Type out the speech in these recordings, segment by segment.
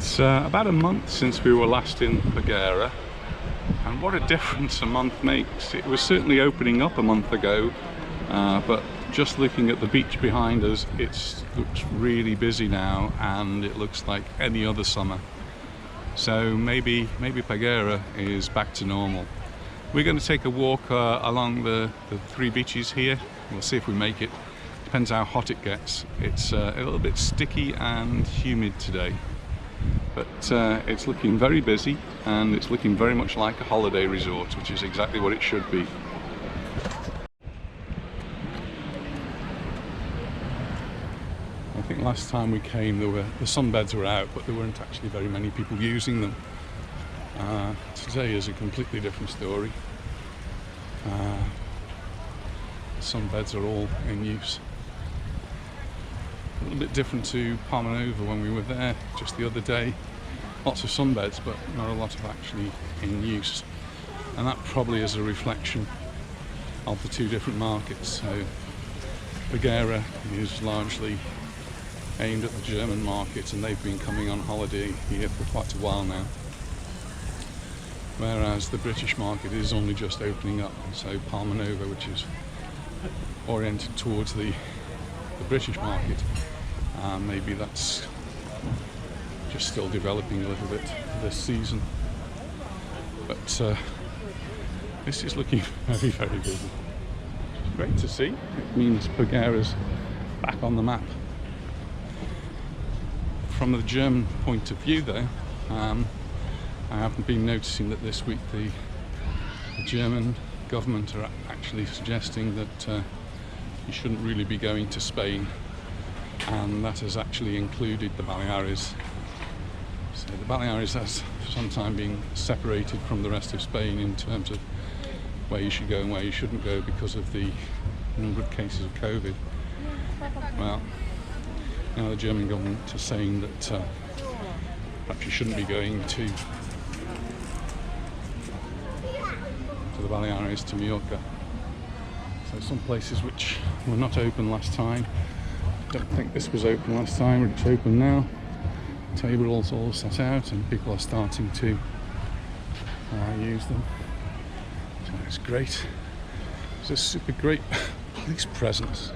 It's about a month since we were last in Paguera, and what a difference a month makes. It was certainly opening up a month ago, but just looking at the beach behind us, it looks really busy now, and it looks like any other summer. So maybe Paguera is back to normal. We're going to take a walk along the three beaches here. We'll see if we make it. Depends how hot it gets. It's a little bit sticky and humid today, but it's looking very busy, and it's looking very much like a holiday resort, which is exactly what it should be. I think last time we came, the sunbeds were out, but there weren't actually very many people using them. Today is a completely different story. Sunbeds are all in use. A little bit different to Palma when we were there just the other day. Lots of sunbeds, but not a lot of actually in use. And that probably is a reflection of the two different markets. So Paguera is largely aimed at the German market, and they've been coming on holiday here for quite a while now. Whereas the British market is only just opening up. So Palma Nova, which is oriented towards the British market, maybe that's just still developing a little bit this season. But this is looking very, very busy. It's great to see. It means Paguera's back on the map. From the German point of view though, I haven't been noticing that this week the German government are actually suggesting that you shouldn't really be going to Spain, and that has actually included the Baleares. So the Baleares has for some time been separated from the rest of Spain in terms of where you should go and where you shouldn't go because of the number of cases of COVID. Well, now the German government is saying that perhaps you shouldn't be going to the Baleares, to Mallorca. So some places which were not open last time. I don't think this was open last time, but it's open now. Tables all set out, and people are starting to use them. So it's great. There's a super great police presence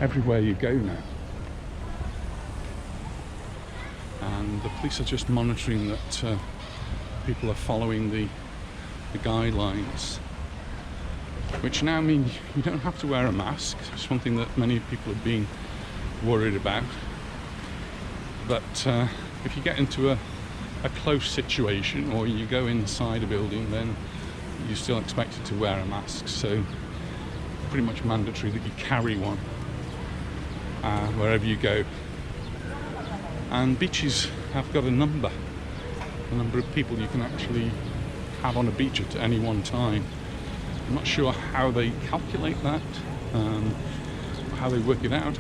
everywhere you go now, and the police are just monitoring that people are following the guidelines, which now mean you don't have to wear a mask. It's something that many people have been worried about, but if you get into a close situation or you go inside a building, then you're still expected to wear a mask. So pretty much mandatory that you carry one wherever you go. And beaches have got a number of people you can actually have on a beach at any one time. I'm not sure how they calculate that, how they work it out,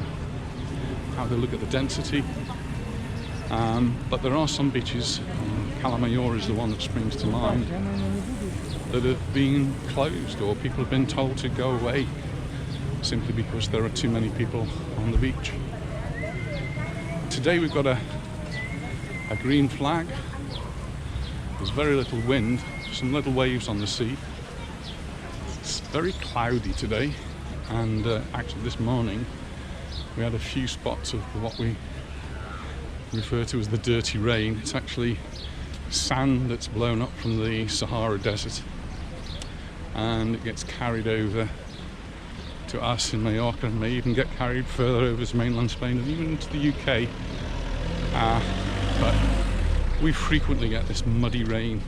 how they look at the density, but there are some beaches, Cala Mayor is the one that springs to mind, that have been closed, or people have been told to go away simply because there are too many people on the beach. Today we've got a green flag. There's very little wind, some little waves on the sea. It's very cloudy today, and actually this morning we had a few spots of what we refer to as the dirty rain. It's actually sand that's blown up from the Sahara Desert, and it gets carried over to us in Mallorca, and may even get carried further over to mainland Spain and even into the UK. But we frequently get this muddy rain,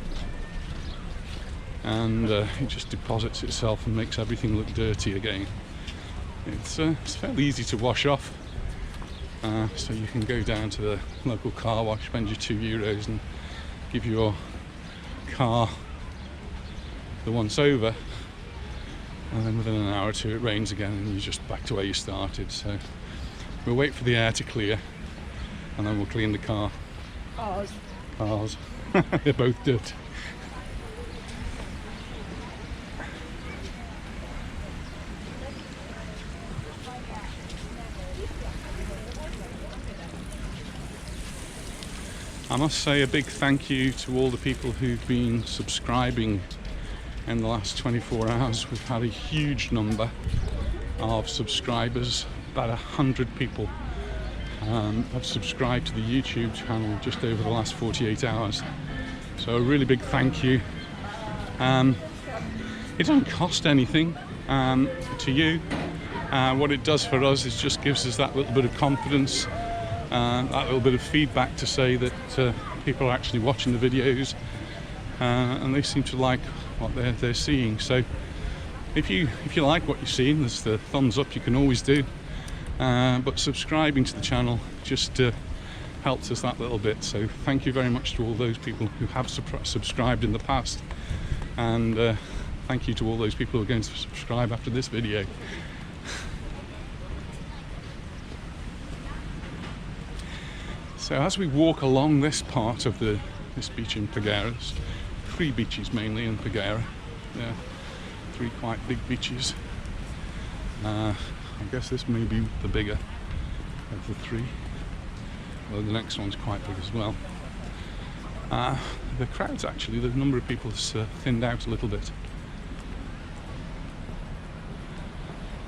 and it just deposits itself and makes everything look dirty again. It's fairly easy to wash off, so you can go down to the local car wash, spend your €2 and give your car the once over, and then within an hour or two it rains again and you're just back to where you started. So we'll wait for the air to clear, and then we'll clean the car. Ours. They're both dirty. I must say a big thank you to all the people who've been subscribing in the last 24 hours. We've had a huge number of subscribers, about 100 people have subscribed to the YouTube channel just over the last 48 hours. So a really big thank you. It doesn't cost anything to you. What it does for us is just gives us that little bit of confidence, that little bit of feedback to say that people are actually watching the videos and they seem to like what they're seeing. So if you like what you're seeing, there's the thumbs up you can always do, but subscribing to the channel just helps us that little bit. So thank you very much to all those people who have subscribed in the past, and thank you to all those people who are going to subscribe after this video. So as we walk along this part of this beach in Paguera, there's 3 beaches mainly in Paguera. Yeah, 3 quite big beaches. I guess this may be the bigger of the 3. Well, the next one's quite big as well. The crowds actually, the number of people has thinned out a little bit.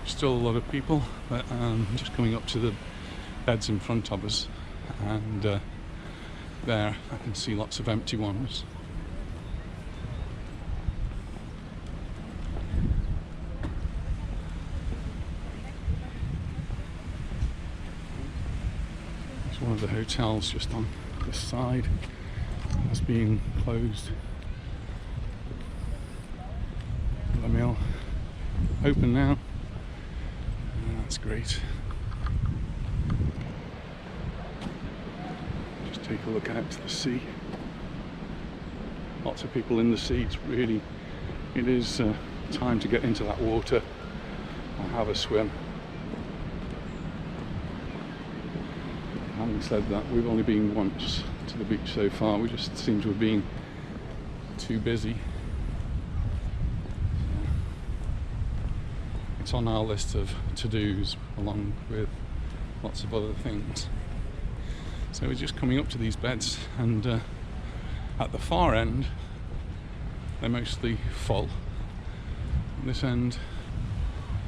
Still a lot of people, but just coming up to the beds in front of us, and there I can see lots of empty ones. It's one of the hotels just on this side has been closed. The mill open now. That's great. Just take a look out to the sea. Lots of people in the sea. It is time to get into that water and have a swim. Having said that, we've only been once to the beach so far. We just seem to have been too busy. It's on our list of to-dos along with lots of other things. So we're just coming up to these beds, and at the far end they're mostly full. At this end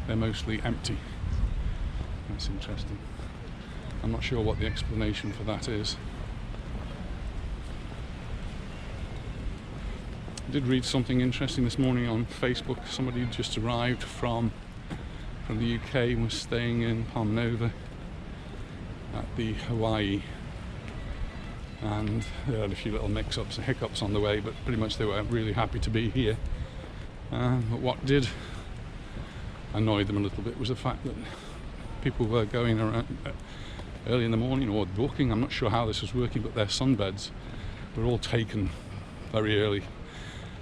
they're mostly empty. That's interesting. I'm not sure what the explanation for that is. I did read something interesting this morning on Facebook. Somebody had just arrived from the UK and was staying in Palma at the Hawaii, and they had a few little mix-ups and hiccups on the way, but pretty much they were really happy to be here. But what did annoy them a little bit was the fact that people were going around early in the morning or booking. I'm not sure how this was working, but their sunbeds were all taken very early.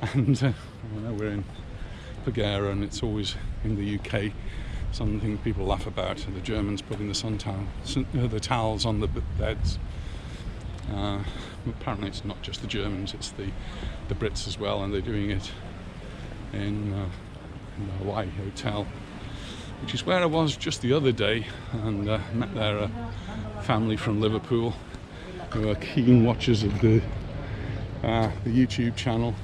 And I know we're in Paguera, and it's always in the UK something people laugh about, the Germans putting the towels on the beds. Apparently it's not just the Germans, it's the Brits as well, and they're doing it in the Hawaii hotel, which is where I was just the other day, and met there a family from Liverpool who are keen watchers of the YouTube channel,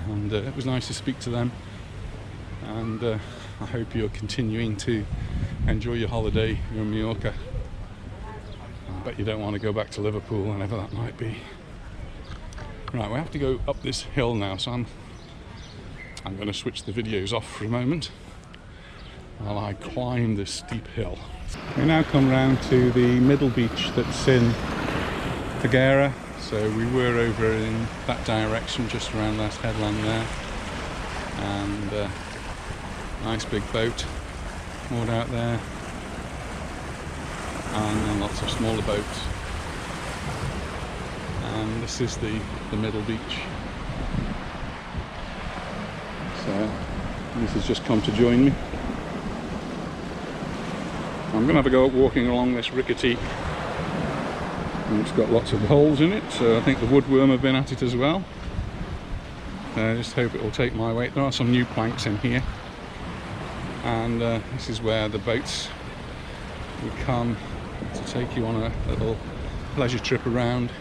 and it was nice to speak to them. And I hope you're continuing to enjoy your holiday here in Mallorca. I bet you don't want to go back to Liverpool, whenever that might be. Right, we have to go up this hill now, so I'm going to switch the videos off for a moment while I climb this steep hill. We now come round to the middle beach that's in Paguera. So we were over in that direction, just around that headland there, and nice big boat moored out there, and then lots of smaller boats. And this is the middle beach. So this has just come to join me. I'm going to have a go at walking along this rickety, and it's got lots of holes in it, so I think the woodworm have been at it as well. I just hope it will take my weight. There are some new planks in here, and this is where the boats would come to take you on a little pleasure trip around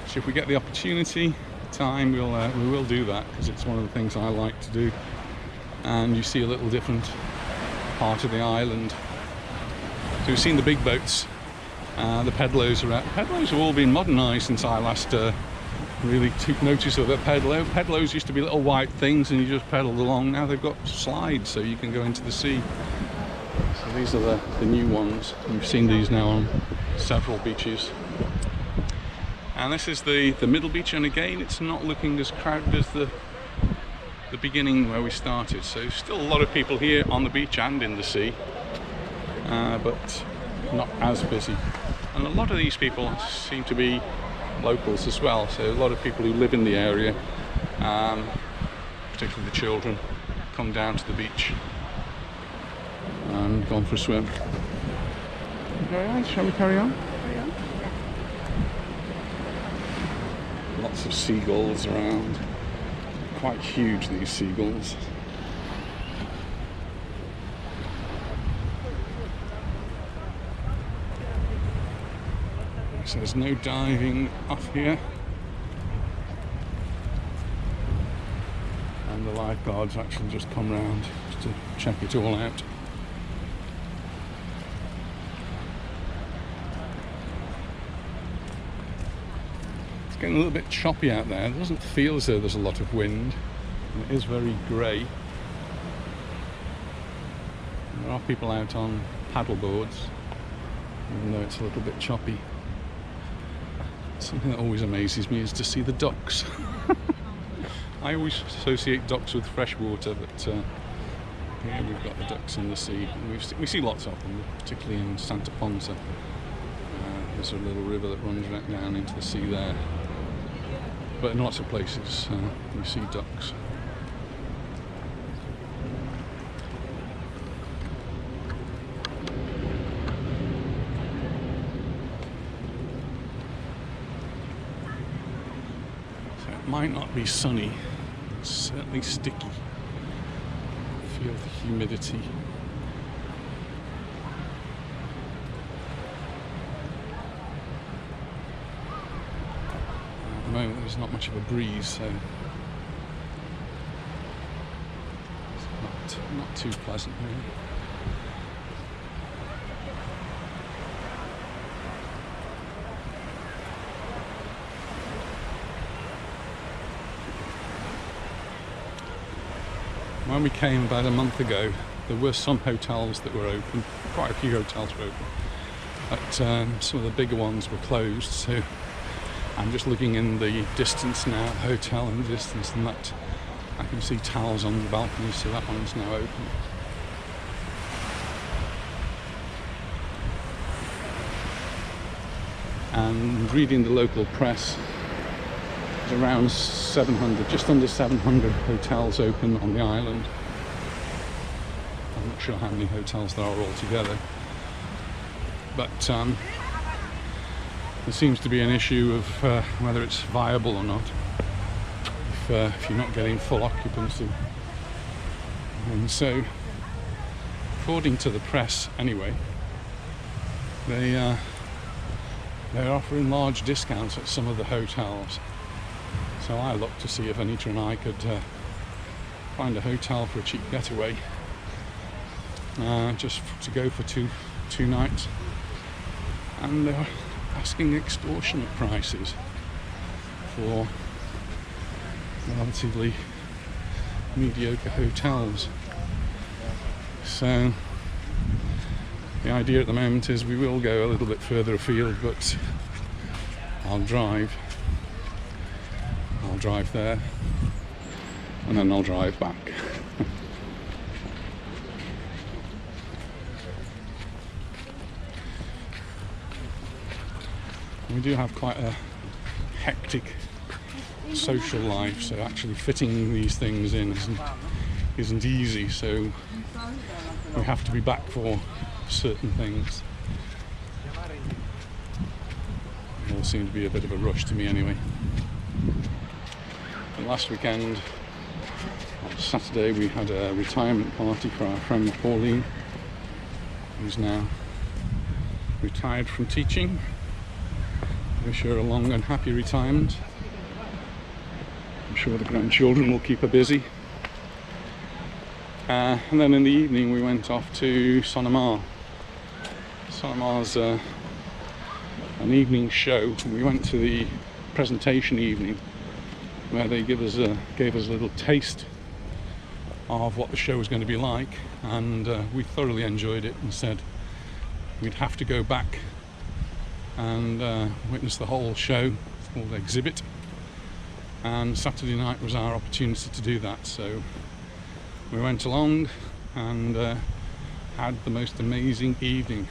So if we get the opportunity, time, we will do that, because it's one of the things I like to do. And you see a little different part of the island. So we've seen the big boats, the pedlos are out. Pedlos have all been modernised since I last really took notice of a pedalo. Pedlos used to be little white things and you just pedalled along. Now they've got slides so you can go into the sea. So these are the new ones. We've seen these now on several beaches. And this is the middle beach, and again it's not looking as crowded as the beginning where we started. So still a lot of people here on the beach and in the sea, but not as busy. And a lot of these people seem to be locals as well, so a lot of people who live in the area, particularly the children, come down to the beach and gone for a swim. Okay, shall we carry on? Lots of seagulls around. Quite huge, these seagulls. So there's no diving off here. And the lifeguards actually just come round just to check it all out. It's getting a little bit choppy out there. It doesn't feel as though there's a lot of wind. And it is very grey. There are people out on paddle boards, even though it's a little bit choppy. Something that always amazes me is to see the ducks. I always associate ducks with fresh water, but here we've got the ducks in the sea. And we see lots of them, particularly in Santa Ponsa. There's a little river that runs right down into the sea there. But in lots of places you see ducks. Might not be sunny, it's certainly sticky. Feel the humidity. At the moment there's not much of a breeze, so it's not too pleasant really. When we came about a month ago, there were some hotels that were open, quite a few hotels were open, but some of the bigger ones were closed, so I'm just looking in the distance now, the hotel in the distance, and that I can see towels on the balcony, so that one's now open. And reading the local press, there's around 700, just under 700 hotels open on the island. I'm not sure how many hotels there are altogether, but there seems to be an issue of whether it's viable or not, if you're not getting full occupancy. And so, according to the press anyway, they're offering large discounts at some of the hotels. So I looked to see if Anita and I could find a hotel for a cheap getaway, just to go for two nights. And they're asking extortionate prices for relatively mediocre hotels. So the idea at the moment is we will go a little bit further afield, but I'll drive there and then I'll drive back. We do have quite a hectic social life, so actually fitting these things in isn't easy, so we have to be back for certain things. It all seemed to be a bit of a rush to me anyway. And last weekend, on Saturday, we had a retirement party for our friend Pauline, who's now retired from teaching, wish her a long and happy retirement. I'm sure the grandchildren will keep her busy. And then in the evening we went off to Sonnemar. Sonnemar's an evening show. We went to the presentation evening where they gave us a little taste of what the show was going to be like, and we thoroughly enjoyed it and said we'd have to go back and witness the whole show. It's called Exhibit, and Saturday night was our opportunity to do that. So we went along and had the most amazing evening.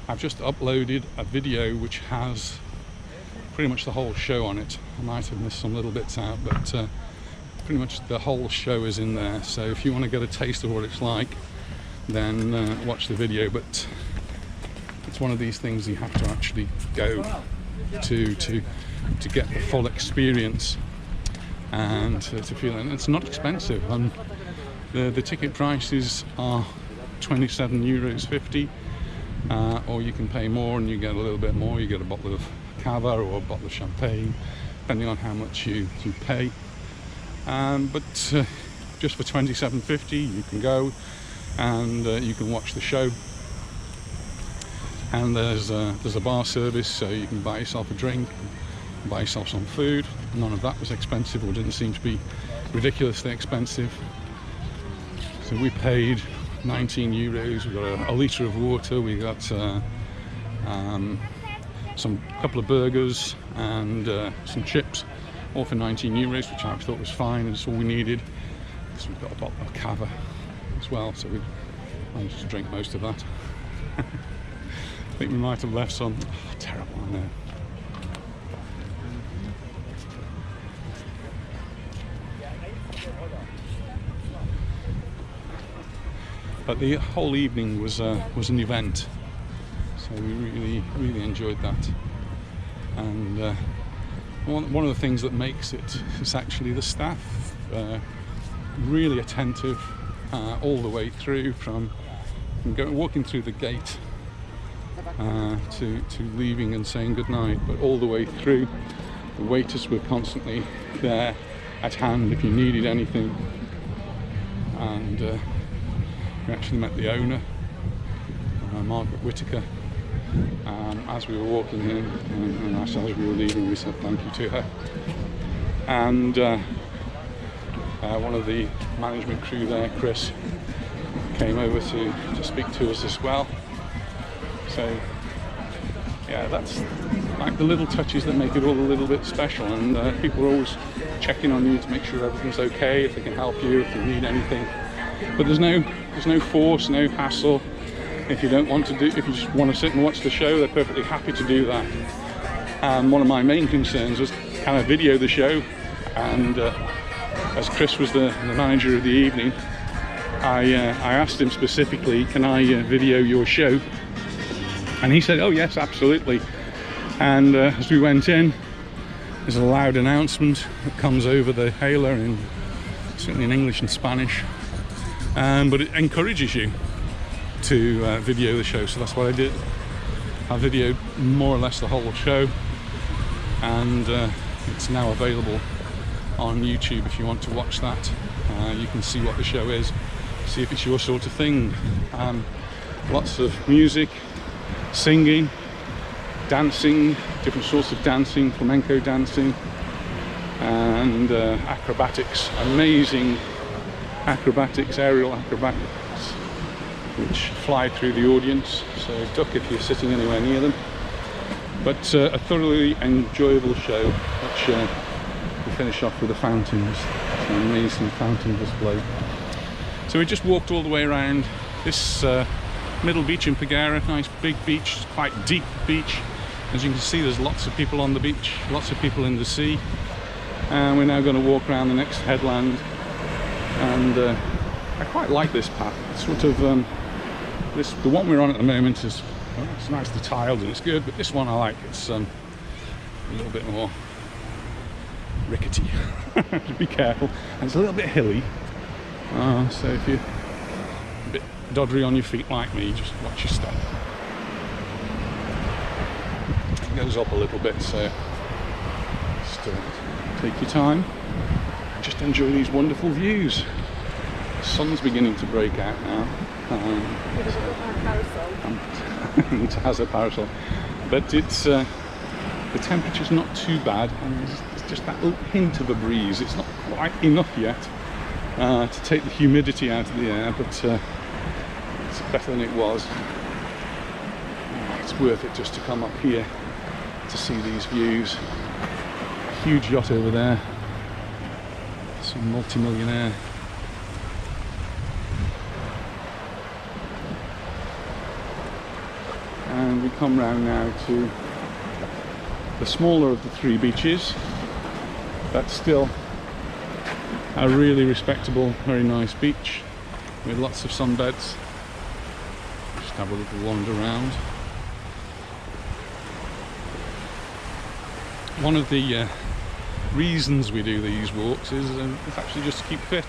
I've just uploaded a video which has pretty much the whole show on it. I might have missed some little bits out, but pretty much the whole show is in there. So if you want to get a taste of what it's like, then watch the video. But it's one of these things you have to actually go to get the full experience and to feel it. And it's not expensive. The ticket prices are €27.50, or you can pay more and you get a little bit more. You get a bottle of cava or a bottle of champagne, depending on how much you pay. But just for €27.50 you can go and you can watch the show. And there's a bar service, so you can buy yourself a drink, buy yourself some food. None of that was expensive, or didn't seem to be ridiculously expensive. So we paid €19. We got a litre of water. We got couple of burgers and some chips, all for €19, which I thought was fine, and it's all we needed. So we've got a bottle of cava as well, so we managed to drink most of that. I think we might have left some. Oh, terrible, I know. But the whole evening was an event, so we really enjoyed that. And one of the things that makes it is actually the staff, really attentive all the way through, from walking through the gate to leaving and saying goodnight, but all the way through. The waiters were constantly there at hand if you needed anything. And we actually met the owner, Margaret Whitaker, as we were walking in, and as we were leaving we said thank you to her. And one of the management crew there, Chris, came over to speak to us as well. So yeah, that's like the little touches that make it all a little bit special, and people are always checking on you to make sure everything's okay, if they can help you, if you need anything. But there's no force, no hassle. If you don't want to if you just want to sit and watch the show, they're perfectly happy to do that. And one of my main concerns was, can I video the show? And as Chris was the manager of the evening, I asked him specifically, can I video your show? And he said, oh yes, absolutely. And as we went in, there's a loud announcement that comes over the hailer, certainly in English and Spanish. But it encourages you to video the show, so that's what I did. I videoed more or less the whole show, and it's now available on YouTube if you want to watch that. You can see what the show is, see if it's your sort of thing. Lots of music, singing, dancing, different sorts of dancing, flamenco dancing, and acrobatics, amazing acrobatics, aerial acrobatics, which fly through the audience, so duck if you're sitting anywhere near them. But a thoroughly enjoyable show, which we finish off with the fountains. It's an amazing fountain display. So we just walked all the way around this middle beach in Paguera, nice big beach, quite deep beach. As you can see, there's lots of people on the beach, lots of people in the sea. And we're now going to walk around the next headland. And I quite like this path. It's sort of the one we're on at the moment is, well, it's nicely tiled and it's good, but this one I like. It's a little bit more rickety. Be careful. And it's a little bit hilly, so if you're a bit doddery on your feet like me, just watch your step. goes up a little bit, so just take your time and just enjoy these wonderful views. The sun's beginning to break out now. Anita has a parasol, but it's the temperature's not too bad, and there's just that little hint of a breeze. It's not quite enough yet to take the humidity out of the air, but it's better than it was. It's worth it just to come up here to see these views. Huge yacht over there, some multi-millionaire. And we come round now to the smaller of the three beaches, but still a really respectable, very nice beach with lots of sunbeds. Just have a little wander around. One of the reasons we do these walks is actually just to keep fit.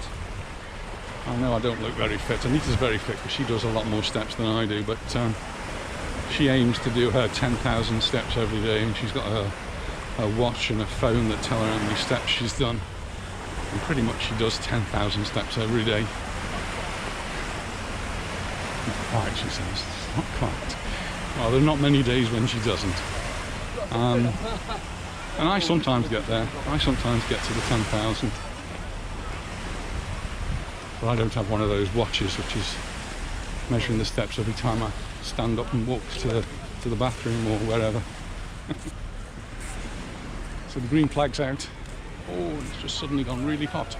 I know I don't look very fit. Anita's very fit because she does a lot more steps than I do, but she aims to do her 10,000 steps every day, and she's got a watch and a phone that tell her how many steps she's done. And pretty much she does 10,000 steps every day. Not quite, she says. Not quite. Well, there are not many days when she doesn't. And I sometimes get there. I sometimes get to the 10,000. But I don't have one of those watches which is measuring the steps every time I stand up and walk to the bathroom or wherever. So the green flag's out. Oh, it's just suddenly gone really hot. I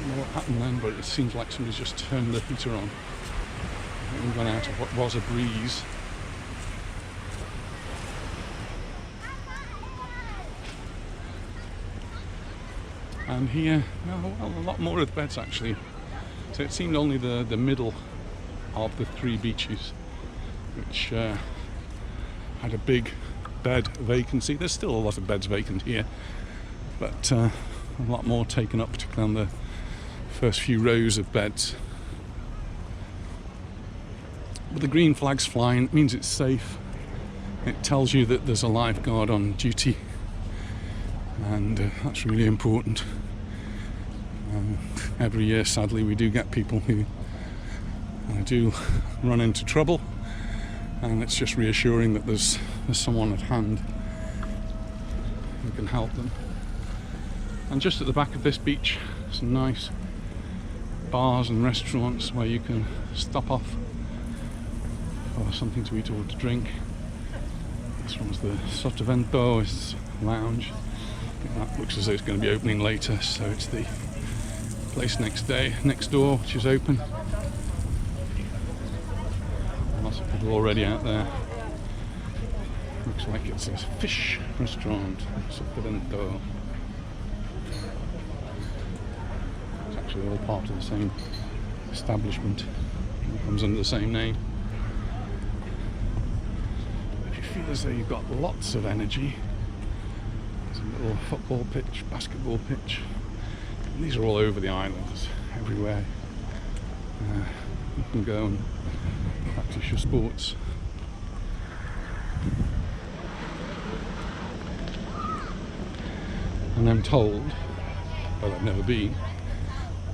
don't know what happened then, but it seems like somebody's just turned the heater on. We've gone out of what was a breeze. And here, well, a lot more of the beds actually. So it seemed only the middle of the three beaches which had a big bed vacancy. There's still a lot of beds vacant here, but a lot more taken up, particularly on the first few rows of beds. But the green flag's flying. It means it's safe. It tells you that there's a lifeguard on duty, and that's really important. Every year, sadly, we do get people who do run into trouble, and it's just reassuring that there's someone at hand who can help them. And just at the back of this beach, some nice bars and restaurants where you can stop off for something to eat or to drink. This one's the Sotavento, it's lounge. That looks as though it's going to be opening later, so it's the place next door, which is open. Lots of people already out there. Looks like it's a fish restaurant, Sotavento. It's actually all part of the same establishment. It comes under the same name. If you feel as though you've got lots of energy, there's a little football pitch, basketball pitch. And these are all over the islands, everywhere. You can go and practice your sports. And I'm told, well, I've never been,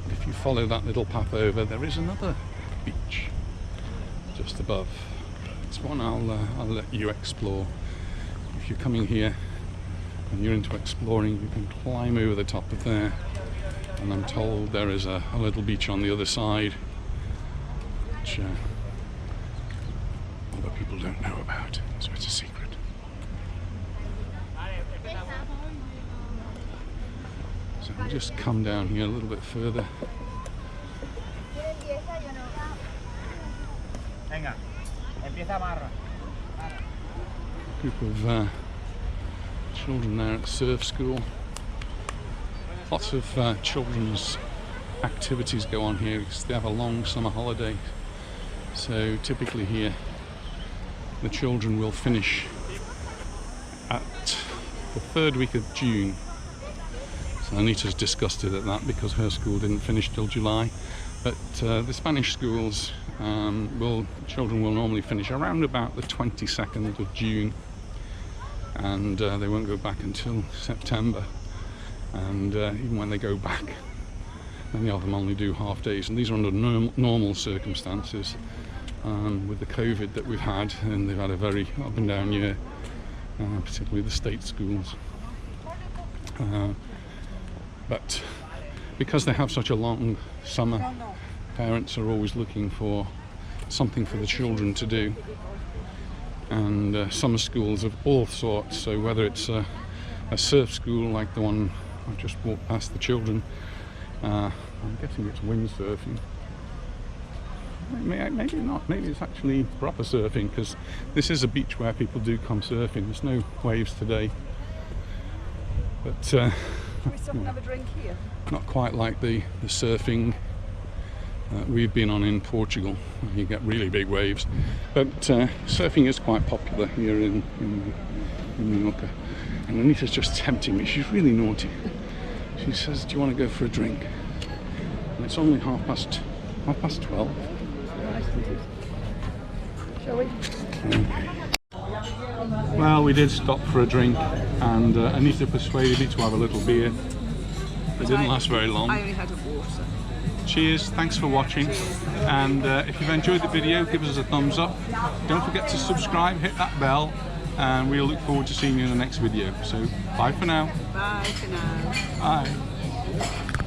but if you follow that little path over, there is another beach just above. It's one I'll let you explore. If you're coming here and you're into exploring, you can climb over the top of there. And I'm told there is a little beach on the other side, which other people don't know about, so it's a secret. So we'll just come down here a little bit further. A group of children there at surf school. Lots of children's activities go on here because they have a long summer holiday. So typically here the children will finish at the third week of June. So Anita's disgusted at that because her school didn't finish till July. But the Spanish schools, children will normally finish around about the 22nd of June. and they won't go back until September. And even when they go back, many of them only do half days, and these are under normal circumstances. With the COVID that we've had, and they've had a very up and down year, particularly the state schools. But because they have such a long summer, parents are always looking for something for the children to do. And summer schools of all sorts, so whether it's a surf school like the one I've just walked past the children, I'm guessing it's windsurfing. Maybe not, maybe it's actually proper surfing, because this is a beach where people do come surfing. There's no waves today. But Can we stop and have a drink here? Not quite like the surfing we've been on in Portugal. You get really big waves. But surfing is quite popular here in Mallorca. And Anita's just tempting me. She's really naughty. She says, "Do you want to go for a drink?" And it's only 12:30. Shall we? Well, we did stop for a drink, and Anita persuaded me to have a little beer. It didn't last very long. I only had a water. Cheers, thanks for watching. And if you've enjoyed the video, give us a thumbs up. Don't forget to subscribe, hit that bell, and we'll look forward to seeing you in the next video. So bye for now. Bye for now. Bye.